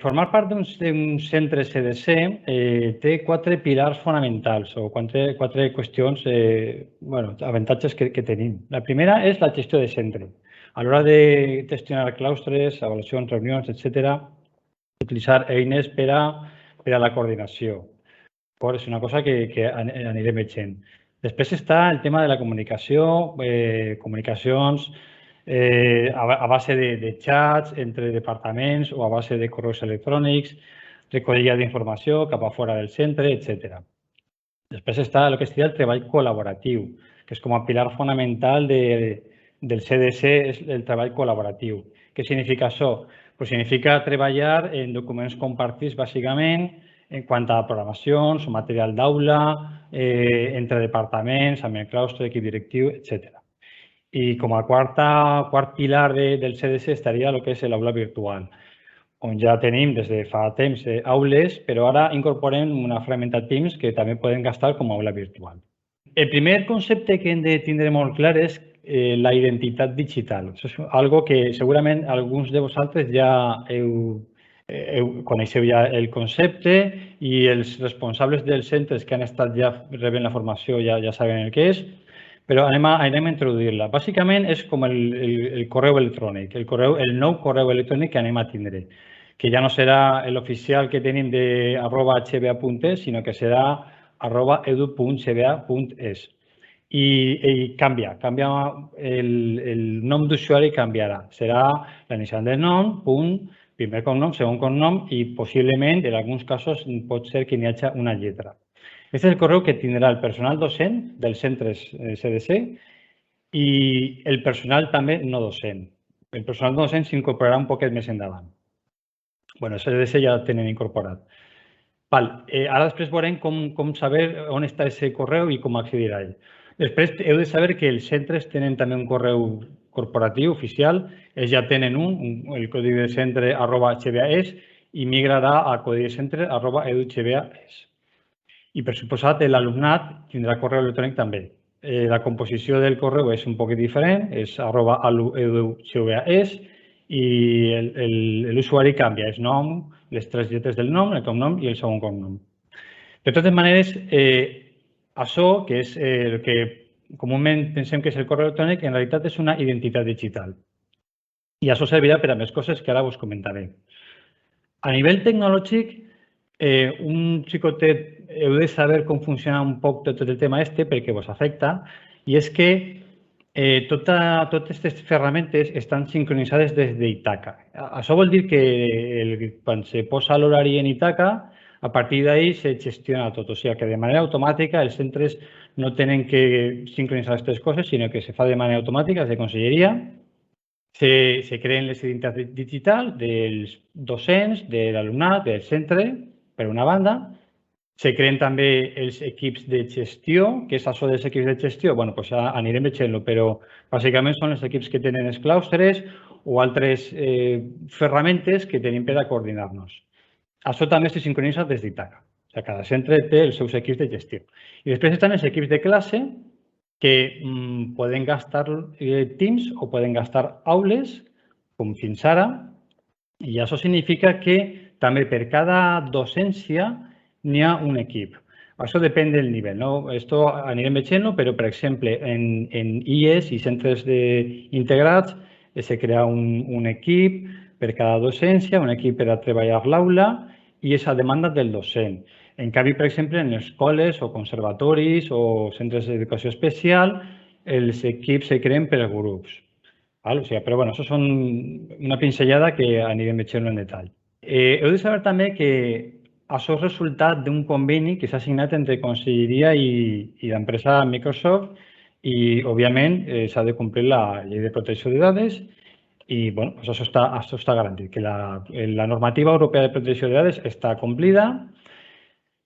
Formar part d'un centre CDC té 4 pilars fonamentals o 4 qüestions, avantatges que tenim. La primera és la gestió de centre. A l'hora de gestionar claustres, avaluacions, reunions, etc., utilitzar eines per a la coordinació. És una cosa que anirem veient. Després està el tema de la comunicació, comunicacions a base de xats entre departaments o a base de correus electrònics, recollida d'informació cap a fora del centre, etc. Després està el que es diu el treball col·laboratiu, que és com a pilar fonamental del CDC, és el treball col·laboratiu. Què significa això? Pues significa treballar en documents compartits, bàsicament, en quant a programacions o material d'aula, entre departaments, amb el claustre, equip directiu, etc. I com a quart pilar del CDC estaria el que és l'aula virtual, on ja tenim des de fa temps aules, però ara incorporem una ferramenta Teams que també podem gastar com a aula virtual. El primer concepte que hem de tindre molt clar és la identitat digital. Això és algo que segurament alguns de vosaltres ja coneixeu ja el concepte i els responsables dels centres que han estat ja rebent la formació ja saben el que és, però anem a introduir-la. Bàsicament és com el correu electrònic, el nou correu electrònic que anem a tindre, que ja no serà l'oficial que tenim de @hba.es, sinó que serà @edu.hba.es. I canvia, el nom d'usuari canviarà. Serà l'inicial del nom, punt, primer cognom, segon cognom i possiblement, en alguns casos, pot ser que n'hi hagi una lletra. Aquest és el correu que tindrà el personal docent dels centres CDC i el personal també no docent. El personal docent s'incorporarà un poquet més endavant. El CDC ja el tenen incorporat. Ara després veurem com saber on està aquest correu i com accedir a ell. Després heu de saber que els centres tenen també un correu corporatiu oficial. Ells ja tenen el codi de centre @hba.es i migrarà a codi de centre @edu.hba.es. I, per suposat, l'alumnat tindrà correu electrònic també. La composició del correu és un poc diferent, és @edu.hba.es i l'usuari canvia, és nom, les 3 lletres del nom, el cognom i el segon cognom. De totes maneres, això, que és el que comúment pensem que és el correu electrònic, en realitat és una identitat digital. I això servirà per a més coses que ara us comentaré. A nivell tecnològic, un xicotet heu de saber com funciona un poc tot el tema perquè us afecta, i és que totes aquestes ferramentes estan sincronitzades des d'Itaca. Això vol dir que quan se posa l'horari en Itaca, a partir d'ahir se gestiona tot. O sigui que de manera automàtica els centres no tenen que sincronitzar aquestes coses, sinó que se fa de manera automàtica des de conselleria. Se creen les identitats digitals dels docents, de l'alumnat, del centre, per una banda. Se creen també els equips de gestió. Què és això dels equips de gestió? Doncs anirem veient-lo, però bàsicament són els equips que tenen els claustres o altres ferramentes que tenim per a coordinar-nos. Això també se sincronitza des d'Itaca. Cada centre té els seus equips de gestió. I després estan els equips de classe que poden gastar Teams o poden gastar aules, com fins ara, i això significa que també per cada docència n'hi ha un equip. Això depèn del nivell. Esto anirem veient-lo, però, per exemple, en IES i centres integrats se crea un equip per cada docència, un equip per a treballar l'aula i és a demanda del docent. En canvi, per exemple, en escoles o conservatoris o centres d'educació especial, els equips se creen per grups. Però això és una pinzellada que anirem veient-lo en detall. Heu de saber també que això és resultat d'un conveni que s'ha signat entre Conselleria i l'empresa Microsoft i, òbviament, s'ha de complir la llei de protecció de dades i això està garantit, que la normativa europea de protecció de dades està complida,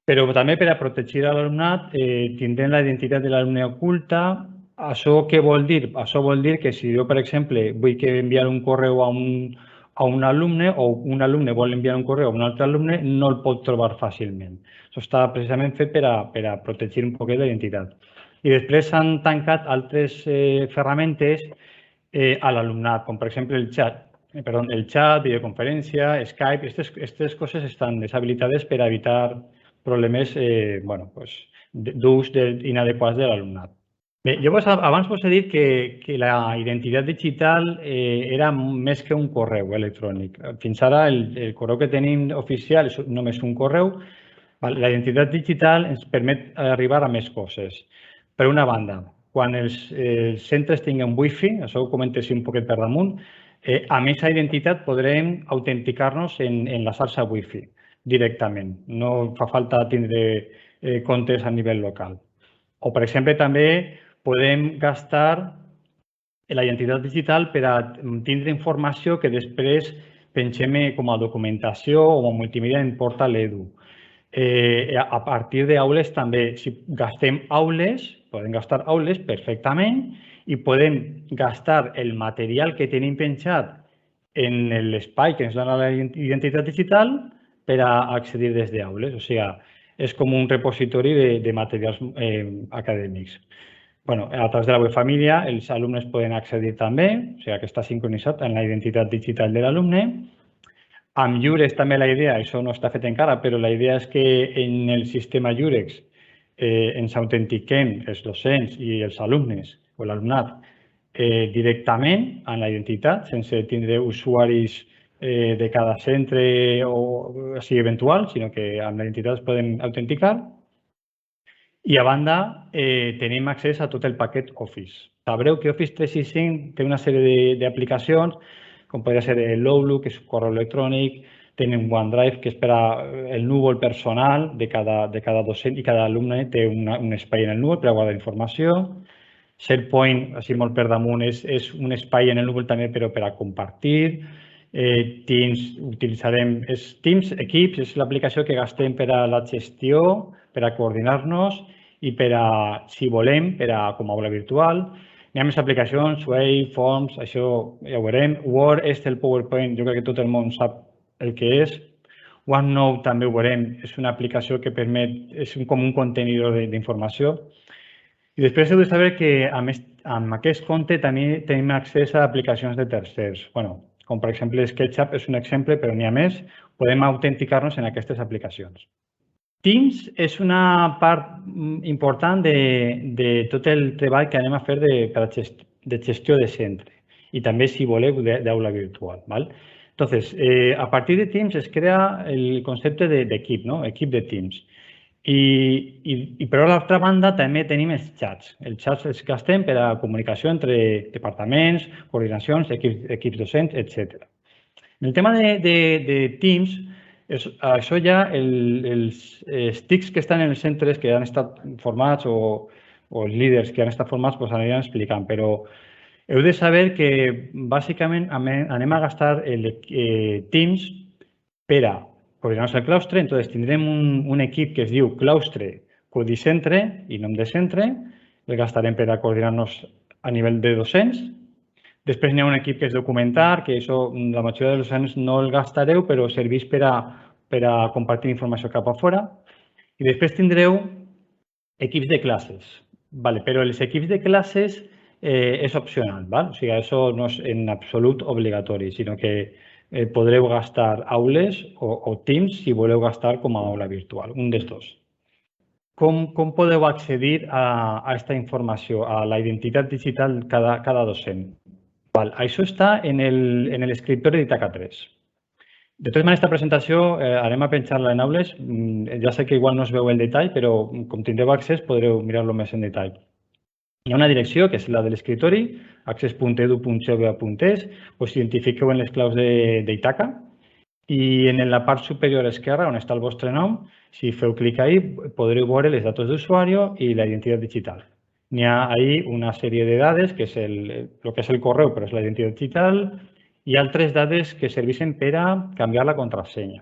però també per a protegir l'alumnat tindrem la identitat de l'alumne oculta. Això què vol dir? Això vol dir que si jo, per exemple, vull enviar un correu a un alumne o un alumne vol enviar un correu a un altre alumne, no el pot trobar fàcilment. Això està precisament fet per a protegir un poquet la identitat. I després s'han tancat altres ferramentes a l'alumnat, com per exemple el xat. el chat, videoconferència, Skype, aquestes coses estan deshabilitades per a evitar problemes d'ús inadequats de l'alumnat. Bé, jo abans vos he dit que la identitat digital era més que un correu electrònic. Fins ara el correu que tenim oficial és només un correu. La identitat digital ens permet arribar a més coses. Per una banda, quan els centres tinguen wifi, això ho comento un poquet per damunt, amb aquesta identitat podrem autenticar-nos en la xarxa wifi directament. No fa falta tindre comptes a nivell local. O, per exemple, també podem gastar la identitat digital per a tindre informació que després pensem com a documentació o a multimèdia en Portal Edu. A partir d'aules també, si gastem aules, podem gastar aules perfectament i podem gastar el material que tenim penjat en l'espai que ens dona la identitat digital per a accedir des d'aules. O sigui, és com un repositori de materials acadèmics. A través de la web família, els alumnes poden accedir també, o sigui que està sincronitzat en la identitat digital de l'alumne. Amb Jurex també la idea, això no està fet encara, però la idea és que en el sistema Jurex ens autentiquem els docents i els alumnes o l'alumnat directament en la identitat, sense tindre usuaris de cada centre o sigui eventual, sinó que amb la identitat es poden autenticar. I a banda, tenim accés a tot el paquet Office. Sabreu que Office 365 té una sèrie d'aplicacions, com podria ser l'Outlook, que és un correu electrònic, tenim OneDrive, que és per al núvol personal de cada docent i cada alumne té un espai en el núvol per a guardar informació. SharePoint, així molt per damunt, és un espai en el núvol també però per a compartir. Teams, utilitzarem Teams, Equips, és l'aplicació que gastem per a la gestió, per a coordinar-nos i per a, si volem, per a com a aula virtual. Hi ha més aplicacions, Wave, Forms, això ja ho veurem. Word, Excel, PowerPoint, jo crec que tot el món sap el que és. OneNote també ho veurem, és una aplicació que permet, és com un contenidor d'informació. I després heu de saber que amb aquest compte també tenim accés a aplicacions de tercers. Com per exemple SketchUp és un exemple, però n'hi ha més. Podem autenticar-nos en aquestes aplicacions. Teams és una part important de tot el treball que anem a fer de gestió de centre i també, si voleu, d'aula virtual. Entonces, a partir de Teams es crea el concepte d'equip, equip de Teams. I per l'altra banda també tenim els xats. Els xats els gastem per a comunicació entre departaments, coordinacions, equips docents, etc. En el tema de Teams, això ja els TICs que estan en els centres que han estat formats o els líders que han estat formats aniran explicant, però heu de saber que bàsicament anem a gastar el Teams per a coordinar-nos el claustre, entonces tindrem un equip que es diu claustre codicentre i nom de centre, el gastarem per a coordinar-nos a nivell de docents. Després hi ha un equip que és documentar, que això la majoria de docents no el gastareu, però serveix per a compartir informació cap a fora. I després tindreu equips de classes, però els equips de classes és opcional, o sigui, això no és en absolut obligatori, sinó que podreu gastar aules o Teams si voleu gastar com a aula virtual, un dels dos. Com podeu accedir a aquesta informació, a la identitat digital cada docent? Això està en l'escriptori d'Itaca 3. De totes maneres, aquesta presentació anem a penjar-la en aules. Ja sé que igual no es veu el detall, però com tindreu accés podreu mirar-lo més en detall. Hi ha una direcció, que és la de l'escriptori, access.edu.gov.es, us identifiqueu en les claus d'Itaca i en la part superior esquerra, on està el vostre nom, si feu clic ahí, podreu veure les datos d'usuari i la identitat digital. N'hi ha ahí una sèrie de dades, que és el que és el correu, però és la identitat digital, i altres dades que serveixen per a canviar la contrasenya.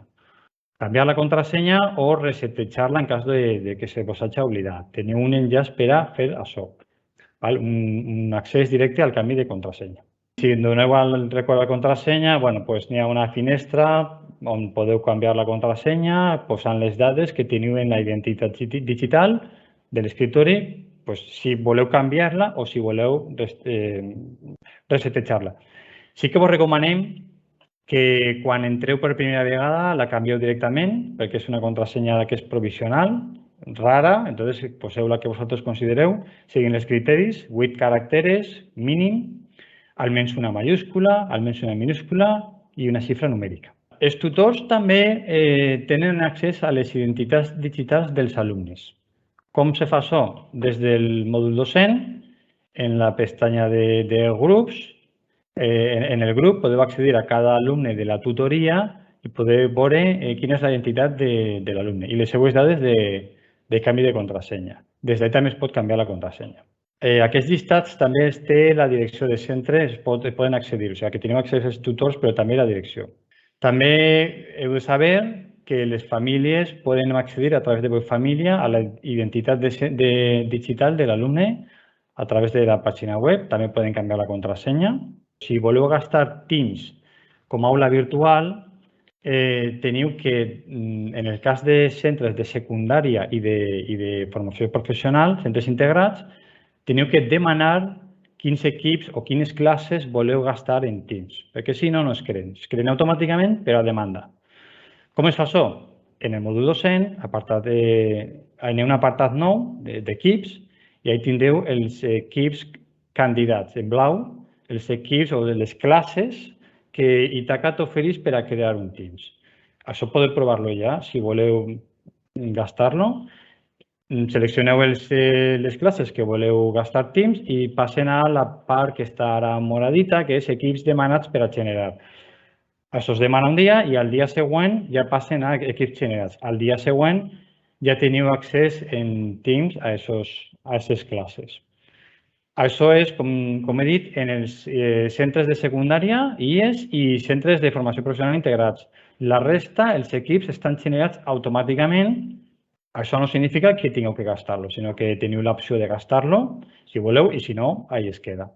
Canviar la contrasenya o resetejar-la en cas de que se vos hagi oblidat. Teniu un enllaç per a fer això. Un accés directe al canvi de contrasenya. Si doneu el record de contrasenya, n'hi ha una finestra on podeu canviar la contrasenya posant les dades que teniu en la identitat digital de l'escriptori, si voleu canviar-la o si voleu resetejar-la. Sí que vos recomanem que quan entreu per primera vegada la canvieu directament perquè és una contrasenya que és provisional, rara, entonces poseu la que vosaltres considereu, seguint els criteris, 8 caràcteres mínim, almenys una mayúscula, almenys una minúscula i una xifra numèrica. Els tutors també tenen accés a les identitats digitals dels alumnes. Com se fa això? Des del mòdul docent, en la pestanya de grups, en el grup podeu accedir a cada alumne de la tutoria i podeu veure quina és la identitat de l'alumne i les seues dades de canvi de contrasenya. Des d'ahí també es pot canviar la contrasenya. Aquests llistats també es té la direcció de centre, es poden accedir, o sigui que teniu accés als tutors però també la direcció. També heu de saber que les famílies poden accedir a través de Web Família a la identitat digital de l'alumne a través de la pàgina web. També poden canviar la contrasenya. Si voleu gastar Teams com a aula virtual, teniu que, en el cas de centres de secundària i de formació professional, centres integrats, teniu que demanar quins equips o quines classes voleu gastar en Teams, perquè si no, no es creen. Es creen automàticament, però a demanda. Com es fa això? En el mòdul docent, aneu a un apartat nou d'equips i ahí tindreu els equips candidats en blau, els equips o les classes que Itacat ofereix per a crear un Teams. Això podeu provar-lo ja, si voleu gastar-lo. Seleccioneu les classes que voleu gastar Teams i passen a la part que està ara moradita, que és equips demanats per a generar. Això es demana un dia i al dia següent ja passen a equips generats. Al dia següent ja teniu accés en Teams a aquestes classes. Això és, com he dit, en els centres de secundària, IES i centres de formació professional integrats. La resta, els equips estan generats automàticament. Això no significa que tingueu que gastar-lo, sinó que teniu l'opció de gastar-lo, si voleu, i si no, ahí es queda.